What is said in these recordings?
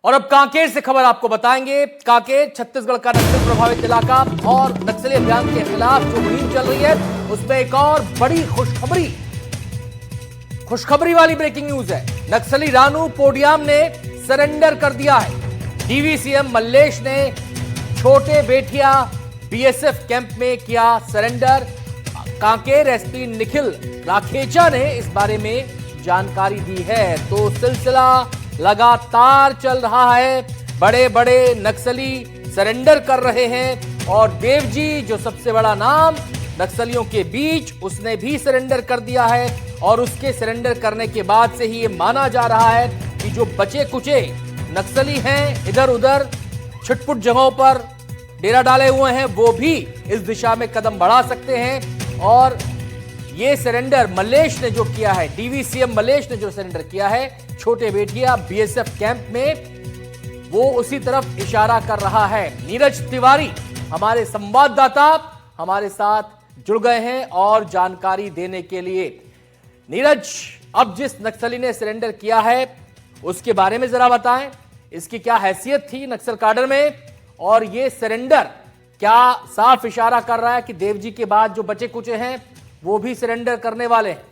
और अब कांकेर से खबर आपको बताएंगे। कांकेर छत्तीसगढ़ का नक्सल प्रभावित इलाका और नक्सली अभियान के खिलाफ जो मुहिम चल रही है उसमें एक और बड़ी खुशखबरी वाली ब्रेकिंग न्यूज है। नक्सली रानू पोडियाम ने सरेंडर कर दिया है। डीवीसीएम मल्लेश ने छोटे बेटिया बीएसएफ कैंप में किया सरेंडर। कांकेर एसपी निखिल राखेचा ने इस बारे में जानकारी दी है। तो सिलसिला लगातार चल रहा है, बड़े बड़े नक्सली सरेंडर कर रहे हैं और देवजी जो सबसे बड़ा नाम नक्सलियों के बीच, उसने भी सरेंडर कर दिया है। और उसके सरेंडर करने के बाद से ही ये माना जा रहा है कि जो बचे कुचे नक्सली हैं, इधर उधर छिटपुट जगहों पर डेरा डाले हुए हैं, वो भी इस दिशा में कदम बढ़ा सकते हैं। और ये सरेंडर मल्लेश ने जो किया है, डीवीसीएम मल्लेश ने जो सरेंडर किया है छोटे बेटिया बीएसएफ कैंप में, वो उसी तरफ इशारा कर रहा है। नीरज तिवारी हमारे संवाददाता हमारे साथ जुड़ गए हैं और जानकारी देने के लिए। नीरज, अब जिस नक्सली ने सरेंडर किया है उसके बारे में जरा बताएं, इसकी क्या हैसियत थी नक्सल काडर में, और ये सरेंडर क्या साफ इशारा कर रहा है कि देवजी के बाद जो बचे कुचे हैं वो भी सरेंडर करने वाले हैं?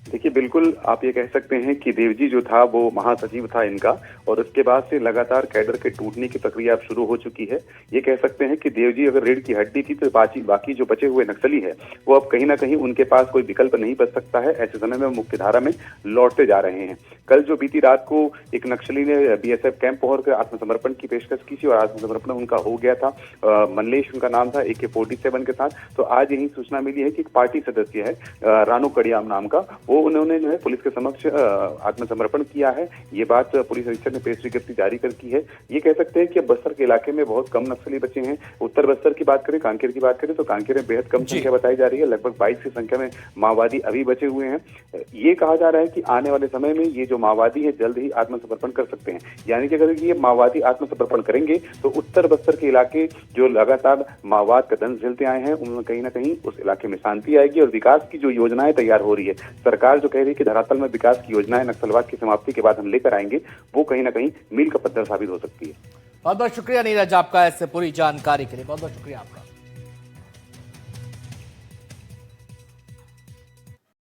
देखिए, बिल्कुल आप ये कह सकते हैं कि देवजी जो था वो महासचिव था इनका, और उसके बाद से लगातार कैडर के टूटने की प्रक्रिया अब शुरू हो चुकी है। ये कह सकते हैं कि देवजी अगर रीढ़ की हड्डी थी तो बाकी जो बचे हुए नक्सली है वो अब कहीं ना कहीं उनके पास कोई विकल्प नहीं बच सकता है। ऐसे समय में मुख्यधारा में लौटते जा रहे हैं। कल जो बीती रात को एक नक्सली ने बीएसएफ कैंप पहुंचकर आत्मसमर्पण की पेशकश की थी और आत्मसमर्पण उनका हो गया था। मल्लेश उनका नाम था, AK-47 के साथ। तो आज यही सूचना मिली है कि एक पार्टी सदस्य है रानू कड़ियाम नाम का, वो उन्होंने जो है पुलिस के समक्ष आत्मसमर्पण किया है। ये बात पुलिस अधीक्षक ने प्रेस विज्ञप्ति जारी कर की है। ये कह सकते हैं कि अब बस्तर के इलाके में बहुत कम नक्सली बचे हैं। उत्तर बस्तर की बात करें, कांकेर की बात करें तो कांकेर में बेहद कम संख्या बताई जा रही है। लगभग 22 की संख्या में माओवादी अभी बचे हुए हैं। ये कहा जा रहा है कि आने वाले समय में ये जो माओवादी है जल्द ही आत्मसमर्पण कर सकते हैं। यानी कि अगर ये माओवादी आत्मसमर्पण करेंगे तो उत्तर बस्तर के इलाके जो लगातार माओवाद का दंश झेलते आए हैं उनमें कहीं ना कहीं उस इलाके में शांति आएगी और विकास की जो योजनाएं तैयार हो रही है, सरकार जो कह रही है कि धरातल में विकास की योजनाएं नक्सलवाद की समाप्ति के बाद हम लेकर आएंगे, वो कहीं ना कहीं मील का पत्थर साबित हो सकती है। बहुत बहुत शुक्रिया नीरज आपका ऐसे पूरी जानकारी के लिए। बहुत बहुत शुक्रिया आपका।